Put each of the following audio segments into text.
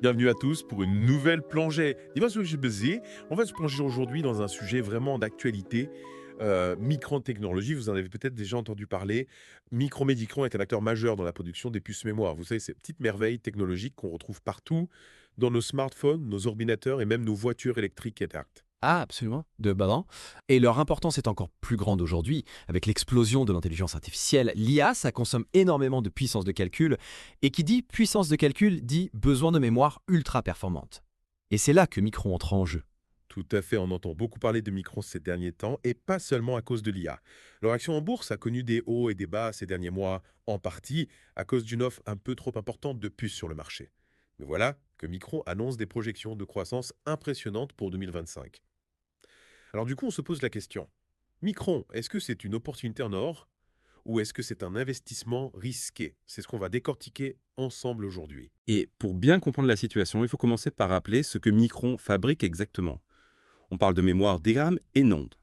Bienvenue à tous pour une nouvelle plongée. Dis-moi ce que j'ai buzzé. On va se plonger aujourd'hui dans un sujet vraiment d'actualité. Micron Technology, vous en avez peut-être déjà entendu parler. Micron est un acteur majeur dans la production des puces mémoire. Vous savez, ces petites merveilles technologiques qu'on retrouve partout, dans nos smartphones, nos ordinateurs et même nos voitures électriques éteintes. Ah, absolument, de ballon. Et leur importance est encore plus grande aujourd'hui. Avec l'explosion de l'intelligence artificielle, l'IA, ça consomme énormément de puissance de calcul. Et qui dit puissance de calcul dit besoin de mémoire ultra performante. Et c'est là que Micron entre en jeu. Tout à fait, on entend beaucoup parler de Micron ces derniers temps, et pas seulement à cause de l'IA. Leur action en bourse a connu des hauts et des bas ces derniers mois, en partie à cause d'une offre un peu trop importante de puces sur le marché. Mais voilà que Micron annonce des projections de croissance impressionnantes pour 2025. Alors du coup, on se pose la question, Micron, est-ce que c'est une opportunité en or ou est-ce que c'est un investissement risqué? C'est ce qu'on va décortiquer ensemble aujourd'hui. Et pour bien comprendre la situation, il faut commencer par rappeler ce que Micron fabrique exactement. On parle de mémoire DRAM et NAND.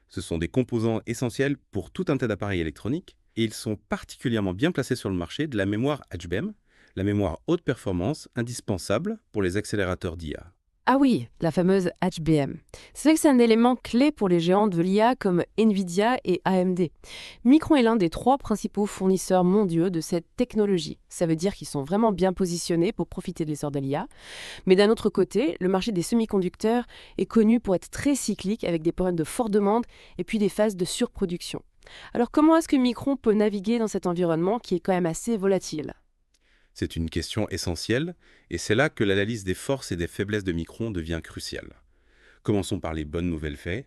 Ce sont des composants essentiels pour tout un tas d'appareils électroniques et ils sont particulièrement bien placés sur le marché de la mémoire HBM, la mémoire haute performance indispensable pour les accélérateurs d'IA. Ah oui, la fameuse HBM. C'est vrai que c'est un élément clé pour les géants de l'IA comme Nvidia et AMD. Micron est l'un des 3 principaux fournisseurs mondiaux de cette technologie. Ça veut dire qu'ils sont vraiment bien positionnés pour profiter de l'essor de l'IA. Mais d'un autre côté, le marché des semi-conducteurs est connu pour être très cyclique avec des périodes de forte demande et puis des phases de surproduction. Alors comment est-ce que Micron peut naviguer dans cet environnement qui est quand même assez volatile? C'est une question essentielle et c'est là que l'analyse des forces et des faiblesses de Micron devient cruciale. Commençons par les bonnes nouvelles faits.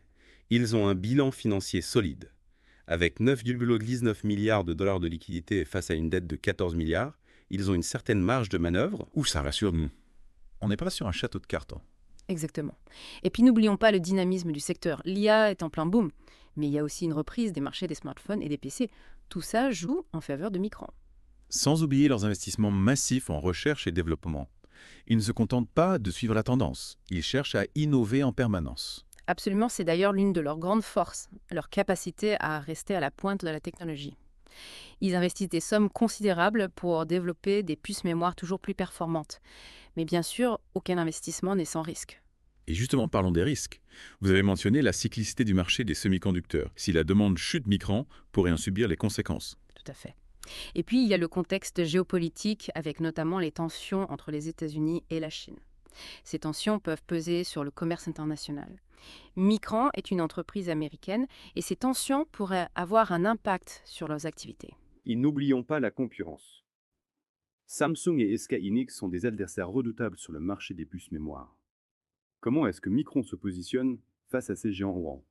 Ils ont un bilan financier solide. Avec 9,19 milliards de dollars de liquidités face à une dette de 14 milliards, ils ont une certaine marge de manœuvre. Ouh, ça rassure-nous. On n'est pas sur un château de cartes, hein. Exactement. Et puis n'oublions pas le dynamisme du secteur. L'IA est en plein boom, mais il y a aussi une reprise des marchés des smartphones et des PC. Tout ça joue en faveur de Micron. Sans oublier leurs investissements massifs en recherche et développement. Ils ne se contentent pas de suivre la tendance, ils cherchent à innover en permanence. Absolument, c'est d'ailleurs l'une de leurs grandes forces, leur capacité à rester à la pointe de la technologie. Ils investissent des sommes considérables pour développer des puces mémoire toujours plus performantes. Mais bien sûr, aucun investissement n'est sans risque. Et justement, parlons des risques. Vous avez mentionné la cyclicité du marché des semi-conducteurs. Si la demande chute, Micron pourrait en subir les conséquences. Tout à fait. Et puis, il y a le contexte géopolitique avec notamment les tensions entre les États-Unis et la Chine. Ces tensions peuvent peser sur le commerce international. Micron est une entreprise américaine et ces tensions pourraient avoir un impact sur leurs activités. Et n'oublions pas la concurrence. Samsung et SK Hynix sont des adversaires redoutables sur le marché des puces mémoire. Comment est-ce que Micron se positionne face à ces géants en rang?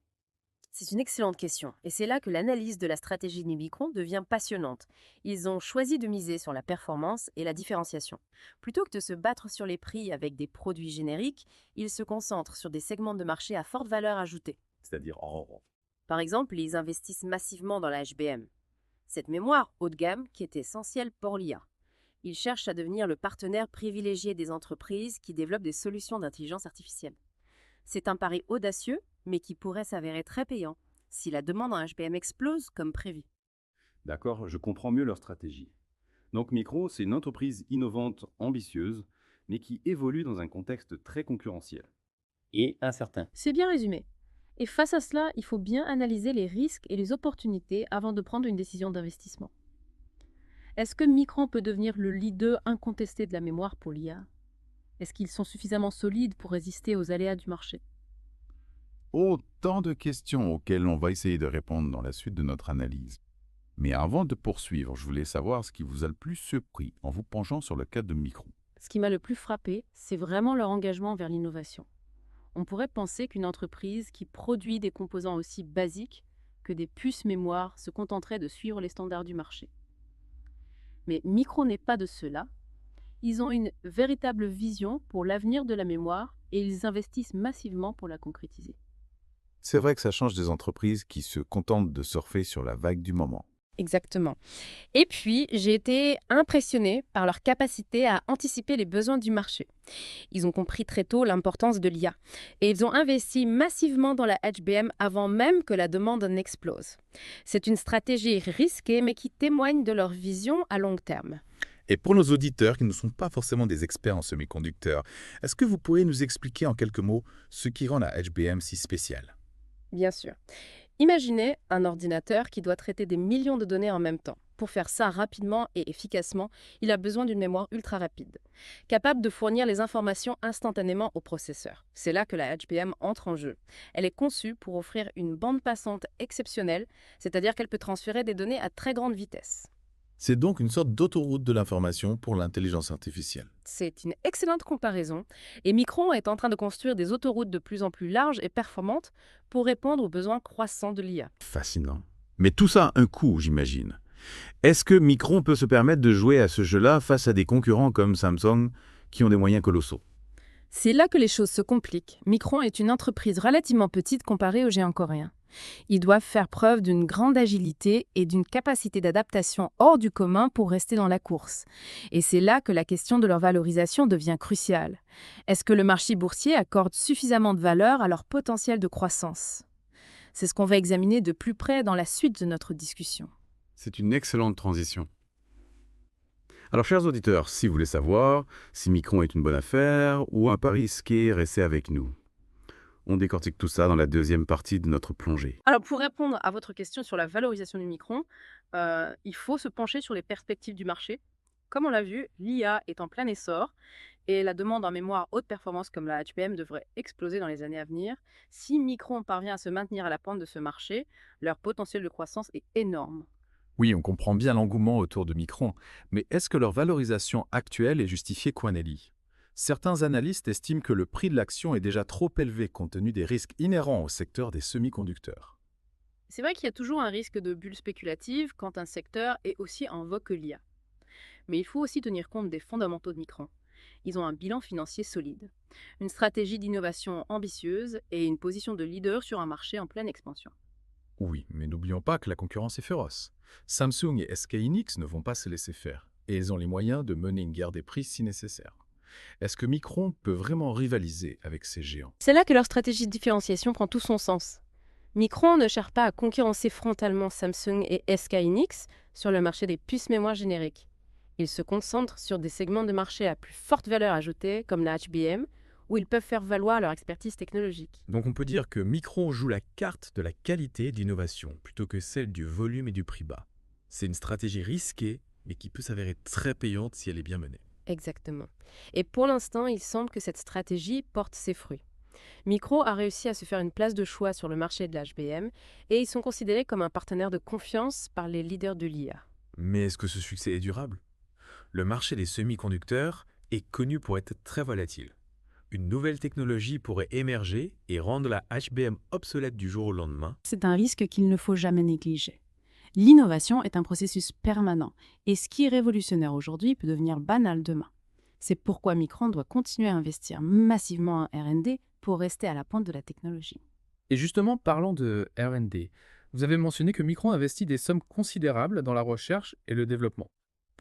C'est une excellente question, et c'est là que l'analyse de la stratégie de Micron devient passionnante. Ils ont choisi de miser sur la performance et la différenciation. Plutôt que de se battre sur les prix avec des produits génériques, ils se concentrent sur des segments de marché à forte valeur ajoutée. C'est-à-dire en rang. Par exemple, ils investissent massivement dans la HBM, cette mémoire haut de gamme qui est essentielle pour l'IA. Ils cherchent à devenir le partenaire privilégié des entreprises qui développent des solutions d'intelligence artificielle. C'est un pari audacieux, mais qui pourrait s'avérer très payant si la demande en HBM explose comme prévu. D'accord, je comprends mieux leur stratégie. Donc Micron, c'est une entreprise innovante, ambitieuse, mais qui évolue dans un contexte très concurrentiel. Et incertain. C'est bien résumé. Et face à cela, il faut bien analyser les risques et les opportunités avant de prendre une décision d'investissement. Est-ce que Micron peut devenir le leader incontesté de la mémoire pour l'IA? Est-ce qu'ils sont suffisamment solides pour résister aux aléas du marché? Autant de questions auxquelles on va essayer de répondre dans la suite de notre analyse. Mais avant de poursuivre, je voulais savoir ce qui vous a le plus surpris en vous penchant sur le cas de Micron. Ce qui m'a le plus frappé, c'est vraiment leur engagement vers l'innovation. On pourrait penser qu'une entreprise qui produit des composants aussi basiques que des puces mémoire se contenterait de suivre les standards du marché. Mais Micron n'est pas de cela. Ils ont une véritable vision pour l'avenir de la mémoire et ils investissent massivement pour la concrétiser. C'est vrai que ça change des entreprises qui se contentent de surfer sur la vague du moment. Exactement. Et puis, j'ai été impressionnée par leur capacité à anticiper les besoins du marché. Ils ont compris très tôt l'importance de l'IA et ils ont investi massivement dans la HBM avant même que la demande n'explose. C'est une stratégie risquée mais qui témoigne de leur vision à long terme. Et pour nos auditeurs qui ne sont pas forcément des experts en semi-conducteurs, est-ce que vous pourriez nous expliquer en quelques mots ce qui rend la HBM si spéciale? Bien sûr. Imaginez un ordinateur qui doit traiter des millions de données en même temps. Pour faire ça rapidement et efficacement, il a besoin d'une mémoire ultra rapide, capable de fournir les informations instantanément au processeur. C'est là que la HBM entre en jeu. Elle est conçue pour offrir une bande passante exceptionnelle, c'est-à-dire qu'elle peut transférer des données à très grande vitesse. C'est donc une sorte d'autoroute de l'information pour l'intelligence artificielle. C'est une excellente comparaison, et Micron est en train de construire des autoroutes de plus en plus larges et performantes pour répondre aux besoins croissants de l'IA. Fascinant. Mais tout ça a un coût, j'imagine. Est-ce que Micron peut se permettre de jouer à ce jeu-là face à des concurrents comme Samsung qui ont des moyens colossaux? C'est là que les choses se compliquent. Micron est une entreprise relativement petite comparée aux géants coréens. Ils doivent faire preuve d'une grande agilité et d'une capacité d'adaptation hors du commun pour rester dans la course. Et c'est là que la question de leur valorisation devient cruciale. Est-ce que le marché boursier accorde suffisamment de valeur à leur potentiel de croissance? C'est ce qu'on va examiner de plus près dans la suite de notre discussion. C'est une excellente transition. Alors, chers auditeurs, si vous voulez savoir si Micron est une bonne affaire ou un pari risqué, restez avec nous. On décortique tout ça dans la deuxième partie de notre plongée. Alors, pour répondre à votre question sur la valorisation du Micron, il faut se pencher sur les perspectives du marché. Comme on l'a vu, l'IA est en plein essor et la demande en mémoire haute performance comme la HBM devrait exploser dans les années à venir. Si Micron parvient à se maintenir à la pointe de ce marché, leur potentiel de croissance est énorme. Oui, on comprend bien l'engouement autour de Micron, mais est-ce que leur valorisation actuelle est justifiée, Quanelli? Certains analystes estiment que le prix de l'action est déjà trop élevé compte tenu des risques inhérents au secteur des semi-conducteurs. C'est vrai qu'il y a toujours un risque de bulle spéculative quand un secteur est aussi en vogue que l'IA. Mais il faut aussi tenir compte des fondamentaux de Micron. Ils ont un bilan financier solide, une stratégie d'innovation ambitieuse et une position de leader sur un marché en pleine expansion. Oui, mais n'oublions pas que la concurrence est féroce. Samsung et SK hynix ne vont pas se laisser faire, et ils ont les moyens de mener une guerre des prix si nécessaire. Est-ce que Micron peut vraiment rivaliser avec ces géants? C'est là que leur stratégie de différenciation prend tout son sens. Micron ne cherche pas à concurrencer frontalement Samsung et SK hynix sur le marché des puces mémoire génériques. Ils se concentrent sur des segments de marché à plus forte valeur ajoutée, comme la HBM, où ils peuvent faire valoir leur expertise technologique. Donc on peut dire que Micron joue la carte de la qualité et de l'innovation plutôt que celle du volume et du prix bas. C'est une stratégie risquée, mais qui peut s'avérer très payante si elle est bien menée. Exactement. Et pour l'instant, il semble que cette stratégie porte ses fruits. Micron a réussi à se faire une place de choix sur le marché de l'HBM et ils sont considérés comme un partenaire de confiance par les leaders de l'IA. Mais est-ce que ce succès est durable? Le marché des semi-conducteurs est connu pour être très volatile. Une nouvelle technologie pourrait émerger et rendre la HBM obsolète du jour au lendemain. C'est un risque qu'il ne faut jamais négliger. L'innovation est un processus permanent et ce qui est révolutionnaire aujourd'hui peut devenir banal demain. C'est pourquoi Micron doit continuer à investir massivement en R&D pour rester à la pointe de la technologie. Et justement, parlant de R&D, vous avez mentionné que Micron investit des sommes considérables dans la recherche et le développement.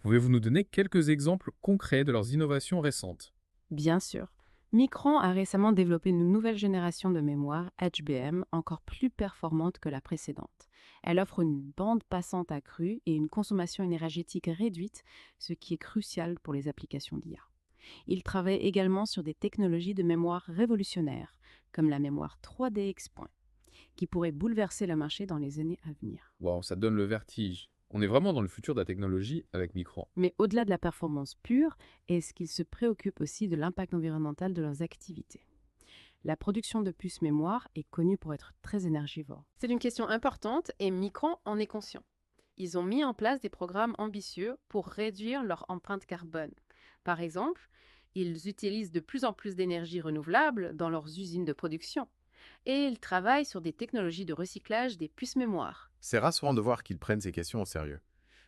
Pouvez-vous nous donner quelques exemples concrets de leurs innovations récentes? Bien sûr. Micron a récemment développé une nouvelle génération de mémoire HBM encore plus performante que la précédente. Elle offre une bande passante accrue et une consommation énergétique réduite, ce qui est crucial pour les applications d'IA. Il travaille également sur des technologies de mémoire révolutionnaires, comme la mémoire 3DX Point, qui pourrait bouleverser le marché dans les années à venir. Wow, ça donne le vertige. On est vraiment dans le futur de la technologie avec Micron. Mais au-delà de la performance pure, est-ce qu'ils se préoccupent aussi de l'impact environnemental de leurs activités? La production de puces mémoire est connue pour être très énergivore. C'est une question importante et Micron en est conscient. Ils ont mis en place des programmes ambitieux pour réduire leur empreinte carbone. Par exemple, ils utilisent de plus en plus d'énergie renouvelable dans leurs usines de production. Et ils travaillent sur des technologies de recyclage des puces mémoire. C'est rassurant de voir qu'ils prennent ces questions au sérieux.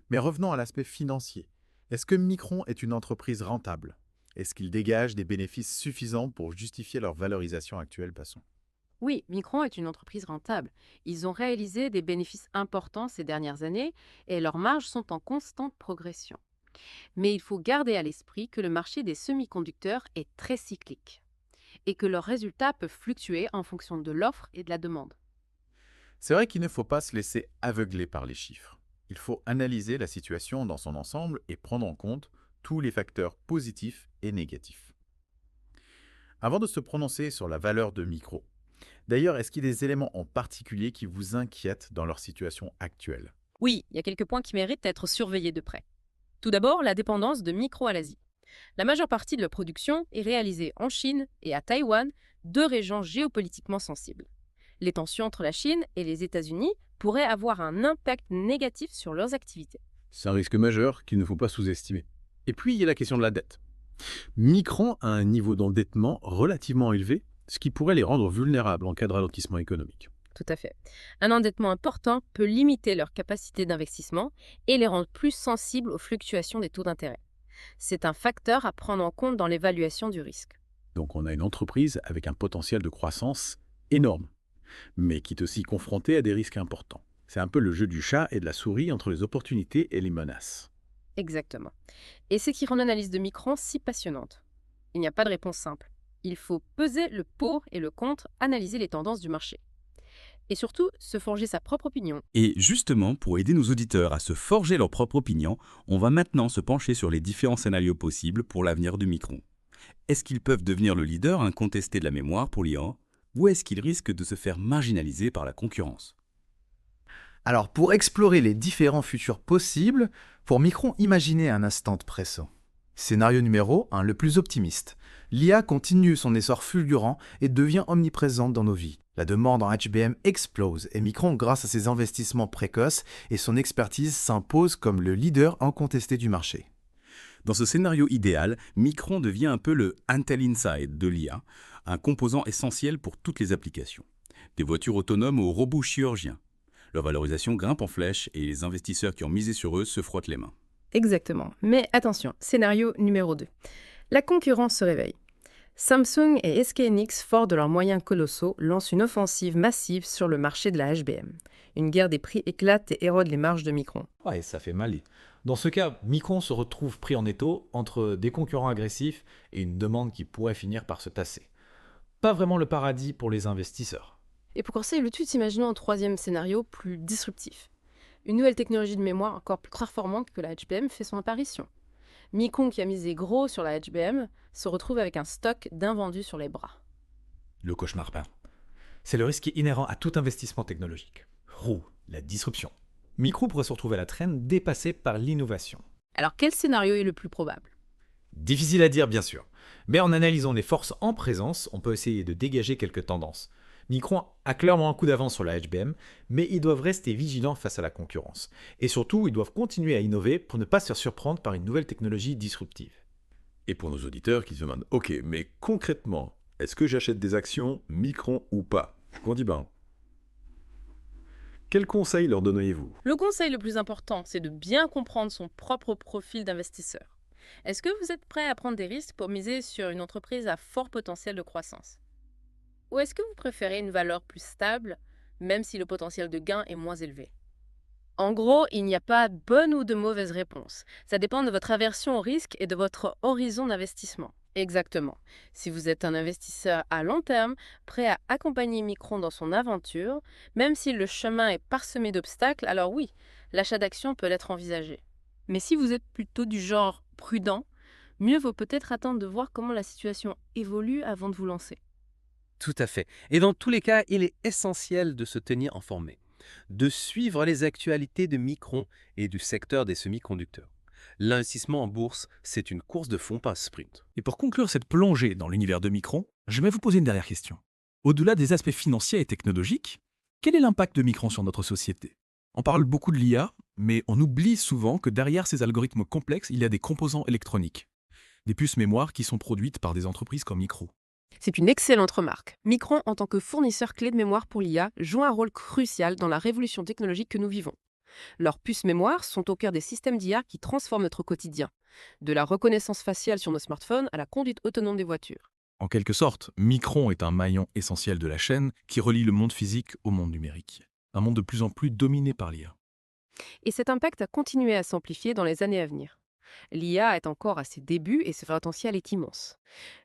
Mais revenons à l'aspect financier. Est-ce que Micron est une entreprise rentable? Est-ce qu'ils dégagent des bénéfices suffisants pour justifier leur valorisation actuelle, passons? Oui, Micron est une entreprise rentable. Ils ont réalisé des bénéfices importants ces dernières années et leurs marges sont en constante progression. Mais il faut garder à l'esprit que le marché des semi-conducteurs est très cyclique et que leurs résultats peuvent fluctuer en fonction de l'offre et de la demande. C'est vrai qu'il ne faut pas se laisser aveugler par les chiffres. Il faut analyser la situation dans son ensemble et prendre en compte tous les facteurs positifs et négatifs. Avant de se prononcer sur la valeur de Micron, d'ailleurs, est-ce qu'il y a des éléments en particulier qui vous inquiètent dans leur situation actuelle? Oui, il y a quelques points qui méritent d'être surveillés de près. Tout d'abord, la dépendance de Micron à l'Asie. La majeure partie de la production est réalisée en Chine et à Taïwan, deux régions géopolitiquement sensibles. Les tensions entre la Chine et les États-Unis pourraient avoir un impact négatif sur leurs activités. C'est un risque majeur qu'il ne faut pas sous-estimer. Et puis, il y a la question de la dette. Micron a un niveau d'endettement relativement élevé, ce qui pourrait les rendre vulnérables en cas de ralentissement économique. Tout à fait. Un endettement important peut limiter leur capacité d'investissement et les rendre plus sensibles aux fluctuations des taux d'intérêt. C'est un facteur à prendre en compte dans l'évaluation du risque. Donc on a une entreprise avec un potentiel de croissance énorme, mais qui est aussi confrontée à des risques importants. C'est un peu le jeu du chat et de la souris entre les opportunités et les menaces. Exactement. Et c'est ce qui rend l'analyse de Micron si passionnante. Il n'y a pas de réponse simple. Il faut peser le pour et le contre, analyser les tendances du marché. Et surtout, se forger sa propre opinion. Et justement, pour aider nos auditeurs à se forger leur propre opinion, on va maintenant se pencher sur les différents scénarios possibles pour l'avenir de Micron. Est-ce qu'ils peuvent devenir le leader incontesté de la mémoire pour l'IA, ou est-ce qu'ils risquent de se faire marginaliser par la concurrence? Alors, pour explorer les différents futurs possibles, pour Micron, imaginez un instant présent. Scénario numéro 1, le plus optimiste. L'IA continue son essor fulgurant et devient omniprésente dans nos vies. La demande en HBM explose et Micron, grâce à ses investissements précoces et son expertise, s'impose comme le leader incontesté du marché. Dans ce scénario idéal, Micron devient un peu le Intel Inside de l'IA, un composant essentiel pour toutes les applications. Des voitures autonomes aux robots chirurgiens. Leur valorisation grimpe en flèche et les investisseurs qui ont misé sur eux se frottent les mains. Exactement. Mais attention, scénario numéro 2. La concurrence se réveille. Samsung et SK hynix, forts de leurs moyens colossaux, lancent une offensive massive sur le marché de la HBM. Une guerre des prix éclate et érode les marges de Micron. Ouais, ça fait mal. Dans ce cas, Micron se retrouve pris en étau entre des concurrents agressifs et une demande qui pourrait finir par se tasser. Pas vraiment le paradis pour les investisseurs. Et pour corser le tout, imaginons un troisième scénario plus disruptif. Une nouvelle technologie de mémoire encore plus performante que la HBM fait son apparition. Micron, qui a misé gros sur la HBM, se retrouve avec un stock d'invendus sur les bras. Le cauchemar peint. C'est le risque inhérent à tout investissement technologique. La disruption. Micron pourrait se retrouver à la traîne, dépassé par l'innovation. Alors quel scénario est le plus probable? Difficile à dire, bien sûr. Mais en analysant les forces en présence, on peut essayer de dégager quelques tendances. Micron a clairement un coup d'avance sur la HBM, mais ils doivent rester vigilants face à la concurrence. Et surtout, ils doivent continuer à innover pour ne pas se faire surprendre par une nouvelle technologie disruptive. Et pour nos auditeurs qui se demandent, ok, mais concrètement, est-ce que j'achète des actions Micron ou pas? Qu'en dit ben? Quels conseils leur donneriez-vous? Le conseil le plus important, c'est de bien comprendre son propre profil d'investisseur. Est-ce que vous êtes prêt à prendre des risques pour miser sur une entreprise à fort potentiel de croissance? Ou est-ce que vous préférez une valeur plus stable, même si le potentiel de gain est moins élevé? En gros, il n'y a pas de bonne ou de mauvaise réponse. Ça dépend de votre aversion au risque et de votre horizon d'investissement. Exactement. Si vous êtes un investisseur à long terme, prêt à accompagner Micron dans son aventure, même si le chemin est parsemé d'obstacles, alors oui, l'achat d'actions peut être envisagé. Mais si vous êtes plutôt du genre prudent, mieux vaut peut-être attendre de voir comment la situation évolue avant de vous lancer. Tout à fait. Et dans tous les cas, il est essentiel de se tenir informé, de suivre les actualités de Micron et du secteur des semi-conducteurs. L'investissement en bourse, c'est une course de fond, pas un sprint. Et pour conclure cette plongée dans l'univers de Micron, je vais vous poser une dernière question. Au-delà des aspects financiers et technologiques, quel est l'impact de Micron sur notre société? On parle beaucoup de l'IA, mais on oublie souvent que derrière ces algorithmes complexes, il y a des composants électroniques, des puces mémoire qui sont produites par des entreprises comme Micron. C'est une excellente remarque. Micron, en tant que fournisseur clé de mémoire pour l'IA, joue un rôle crucial dans la révolution technologique que nous vivons. Leurs puces mémoire sont au cœur des systèmes d'IA qui transforment notre quotidien, de la reconnaissance faciale sur nos smartphones à la conduite autonome des voitures. En quelque sorte, Micron est un maillon essentiel de la chaîne qui relie le monde physique au monde numérique. Un monde de plus en plus dominé par l'IA. Et cet impact a continué à s'amplifier dans les années à venir. L'IA est encore à ses débuts et ce potentiel est immense.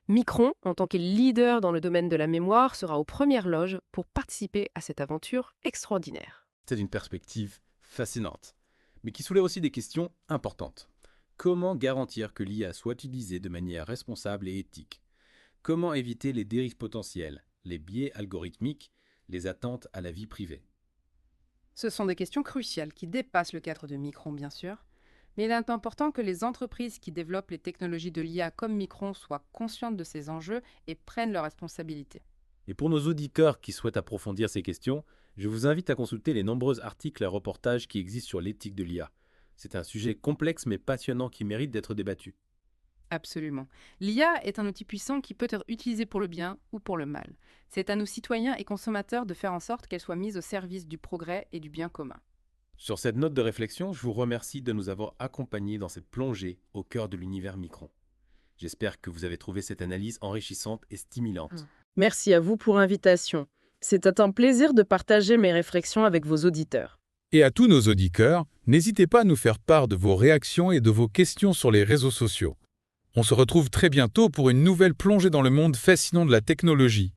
Micron, en tant que leader dans le domaine de la mémoire, sera aux premières loges pour participer à cette aventure extraordinaire. C'est une perspective fascinante, mais qui soulève aussi des questions importantes. Comment garantir que l'IA soit utilisée de manière responsable et éthique? Comment éviter les dérives potentielles, les biais algorithmiques, les attentes à la vie privée? Ce sont des questions cruciales qui dépassent le cadre de Micron, bien sûr. Mais il est important que les entreprises qui développent les technologies de l'IA comme Micron soient conscientes de ces enjeux et prennent leurs responsabilités. Et pour nos auditeurs qui souhaitent approfondir ces questions, je vous invite à consulter les nombreux articles et reportages qui existent sur l'éthique de l'IA. C'est un sujet complexe mais passionnant qui mérite d'être débattu. Absolument. L'IA est un outil puissant qui peut être utilisé pour le bien ou pour le mal. C'est à nous citoyens et consommateurs de faire en sorte qu'elle soit mise au service du progrès et du bien commun. Sur cette note de réflexion, je vous remercie de nous avoir accompagnés dans cette plongée au cœur de l'univers Micron. J'espère que vous avez trouvé cette analyse enrichissante et stimulante. Merci à vous pour l'invitation. C'était un plaisir de partager mes réflexions avec vos auditeurs. Et à tous nos auditeurs, n'hésitez pas à nous faire part de vos réactions et de vos questions sur les réseaux sociaux. On se retrouve très bientôt pour une nouvelle plongée dans le monde fascinant de la technologie.